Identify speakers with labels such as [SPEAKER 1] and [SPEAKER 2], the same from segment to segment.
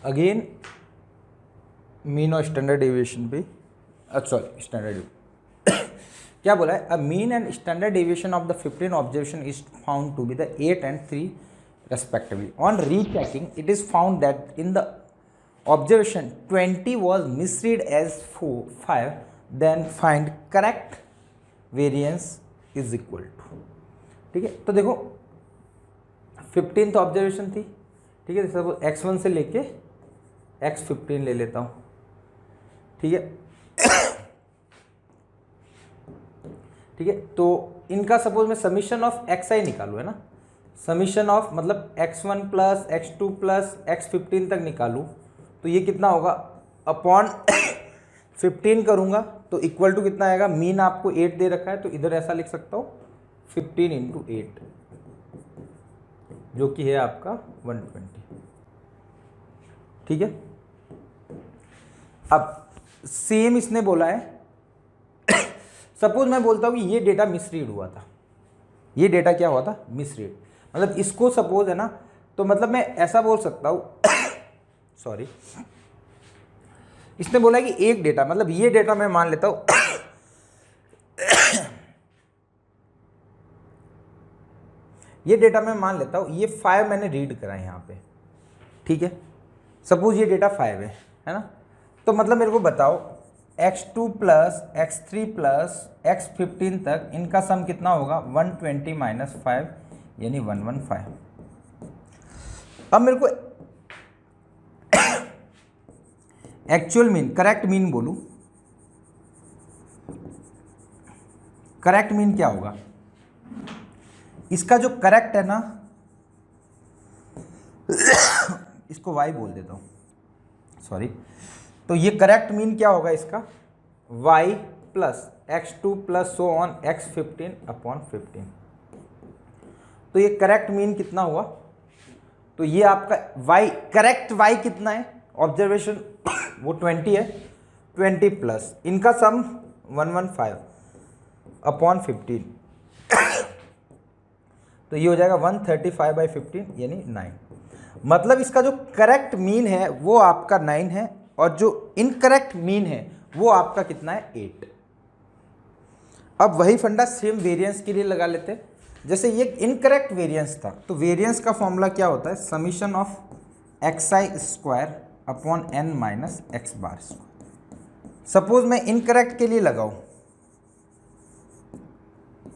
[SPEAKER 1] Again mean और standard deviation पे, sorry standard क्या बोला है, a mean and standard deviation of the 15 observation is found to be the 8 and 3 respectively. On rechecking, it is found that in the observation 20 was misread as 5, then find correct variance is equal to. ठीक है, तो देखो 15th observation थी, ठीक है, suppose x1 से लेके x15 ले लेता हूँ, ठीक है ठीक है, तो इनका सपोज मैं समीशन ऑफ xi निकालूँ, है ना, समीशन ऑफ मतलब x1 plus x2 plus x15 तक निकालूँ, तो ये कितना होगा अपॉन 15 करूँगा तो इक्वल टू कितना आएगा, मीन आपको 8 दे रखा है तो इधर ऐसा लिख सकता हूँ 15 इंटू 8 जो कि है आपका 120, ठीक है। अब सेम इसने बोला है सपोज मैं बोलता हूँ कि ये डेटा मिसरीड हुआ था, ये डेटा क्या हुआ था, मिसरीड, मतलब इसको सपोज है ना, तो मतलब मैं ऐसा बोल सकता हूँ सॉरी, इसने बोला कि एक डेटा, मतलब ये डेटा मैं मान लेता हूँ ये डेटा मैं मान लेता हूँ ये 5 मैंने रीड करा है यहाँ पे, ठीक है, सपोज ये डेटा 5 है ना, तो मतलब मेरे को बताओ x2 plus x3 plus x15 तक इनका सम कितना होगा, 120 माइनस 5 यानी 115। अब मेरे को एक्चुअल मीन, करेक्ट मीन बोलूं, करेक्ट मीन क्या होगा, इसका जो करेक्ट है ना इसको y बोल देता हूं, सॉरी, तो ये करेक्ट मीन क्या होगा इसका, y plus x2 plus so on x15 upon 15, तो ये करेक्ट मीन कितना हुआ, तो ये आपका y, करेक्ट y कितना है, ऑब्जर्वेशन वो 20 है, 20 प्लस इनका सम 115 अपॉन 15 तो ये हो जाएगा 135/15 यानी 9, मतलब इसका जो करेक्ट मीन है वो आपका 9 है और जो इनकरेक्ट मीन है वो आपका कितना है, 8। अब वही फंडा सेम वेरिएंस के लिए लगा लेते हैं, जैसे ये इनकरेक्ट वेरिएंस था तो वेरिएंस का फॉर्मूला क्या होता है, summation of xi square upon n minus x bar square. Suppose मैं इनकरेक्ट के लिए लगाऊं,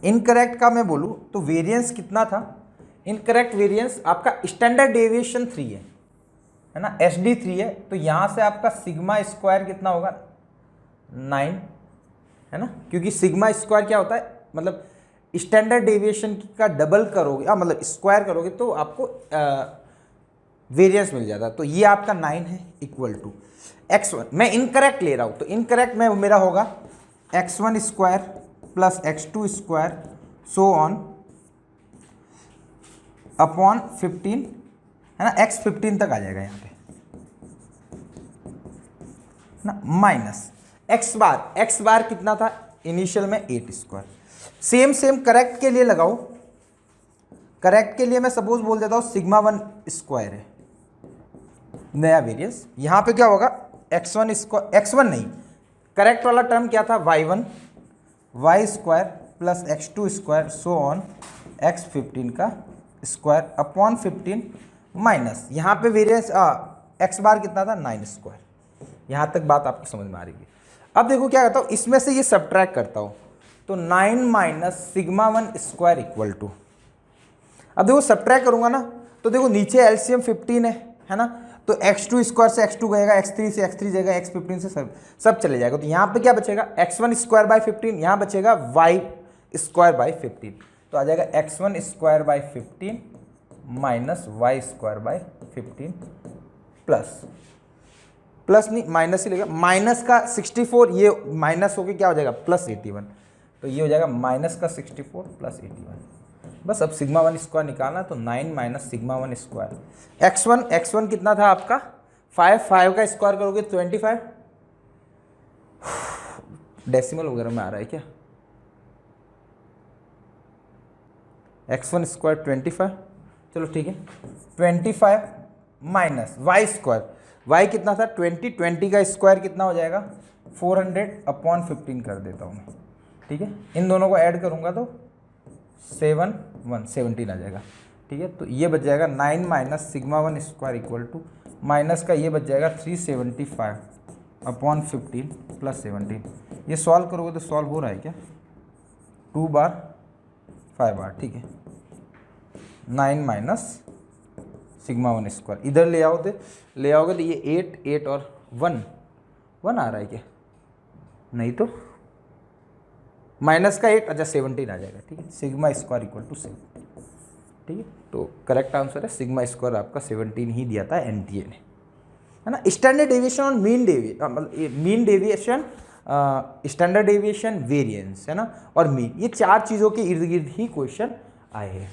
[SPEAKER 1] इनकरेक्ट का मैं बोलूं तो वेरिएंस कितना था, इनकरेक्ट वेरिएंस आपका स्टैंडर्ड डेविएशन 3 है ना, SD 3 है, तो यहां से आपका सिग्मा स्क्वायर कितना होगा 9 है ना, क्योंकि सिग्मा स्क्वायर क्या होता है, मतलब स्टैंडर्ड डेविएशन का डबल करोगे, मतलब स्क्वायर करोगे तो आपको वेरिएंस मिल जाता, तो ये आपका 9 है इक्वल टू x1, मैं इनकरेक्ट ले रहा हूं तो इनकरेक्ट में मेरा होगा x1 square plus x2 square so on upon 15 है ना, x15 तक आ जाएगा यहाँ पे ना, माइनस x बार कितना था इनिशियल में 8 स्क्वायर। सेम करेक्ट के लिए लगाओ, करेक्ट के लिए मैं सपोज बोल देता हूँ सिग्मा 1 स्क्वायर है नया वेरिएंस, यहाँ पे क्या होगा x1 स्क्वायर, x1 नहीं, करेक्ट वाला टर्म क्या था y1 y square plus x2 square so on x15 का स्क्वायर अपॉन 15 माइनस यहाँ पे वेरिएंस x बार कितना था 9 स्क्वायर। यहाँ तक बात आपको समझ में आ रही है। अब देखो क्या करता हूँ, इसमें से ये सब्ट्रैक्ट करता हूँ तो 9 minus sigma 1 square equal to, अब देखो सब्ट्रैक्ट करूँगा ना तो देखो नीचे एलसीएम 15 है ना, तो x2 स्क्वायर से x2 गएगा, x3 से x3 जाएगा, x15 से सब चले जाएगा, तो यहाँ पे क्या बचेगा x1 स्क्वायर बाई 15, यहाँ बचेगा y स्क्वायर बाई 15, तो आ जाएगा x1 square by 15 minus y square by 15 plus नहीं माइनस ही लगेगा, माइनस का 64 ये माइनस होके क्या हो जाएगा प्लस 81, तो ये हो जाएगा माइनस का 64 प्लस 81। बस अब सिग्मा 1 स्क्वायर निकालना, तो 9 माइनस सिग्मा 1 स्क्वायर, x1 कितना था आपका 5 का स्क्वायर करोगे 25, डेसिमल वगैरह में आ रहा है क्या, x1 स्क्वायर 25, चलो ठीक है 25 माइनस y स्क्वायर, y कितना था 20, 20 का स्क्वायर कितना हो जाएगा 400/15 कर देता हूँ मैं, ठीक है। इन दोनों को ऐड करूँगा तो 17 आ जाएगा, ठीक है। तो ये बच जाएगा 9 minus sigma 1 square equal to minus का ये बच जाएगा 375/15 प्लस 17। ये सॉल्व करोगे तो सॉल्व हो रहा है क्या, 2 बार 5 बार, ठीक है। 9 माइनस सिग्मा 1 स्क्वायर इधर ले आओगे तो ये 8 और 1 आ रहा है क्या, नहीं तो माइनस का 8, अच्छा 17 आ जाएगा, ठीक है। सिग्मा स्क्वायर इक्वल टू 7, ठीक है। तो करेक्ट आंसर है सिग्मा स्क्वायर आपका 17 ही दिया था एनटीए ने, है ना। स्टैंडर्ड डेविएशन और mean deviation, standard deviation, variance, है ना, और मीन, ये 4 चीज़ों के इर्द गिर्द ही क्वेश्चन आए हैं।